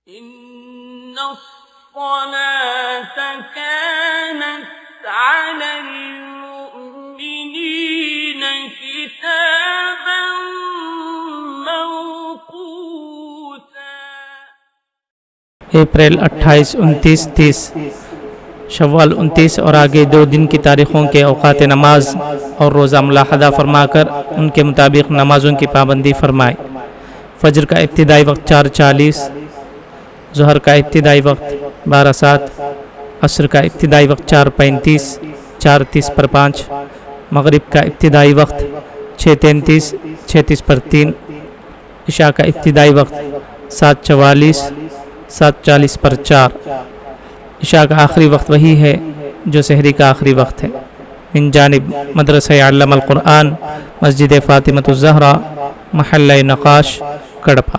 إن الصلاة كانت على المؤمنين كتابا موقوتا۔ اپریل 28، 29، 30، شوال 29 اور آگے 2 دن کی تاریخوں کے اوقات نماز اور روزہ ملاحظہ فرما کر ان کے مطابق نمازوں کی پابندی فرمائے۔ فجر کا ابتدائی وقت 4:40، ظہر کا ابتدائی وقت 12:07، عصر کا ابتدائی وقت 4:35، 4:30/5، مغرب کا ابتدائی وقت 6:33، 6:30/3، عشاء کا ابتدائی وقت 7:44، 7:40/4۔ عشاء کا آخری وقت وہی ہے جو سحری کا آخری وقت ہے۔ من جانب مدرسہ علم القرآن، مسجد فاطمۃ الزہرا، محلہ نقاش، کڑپا۔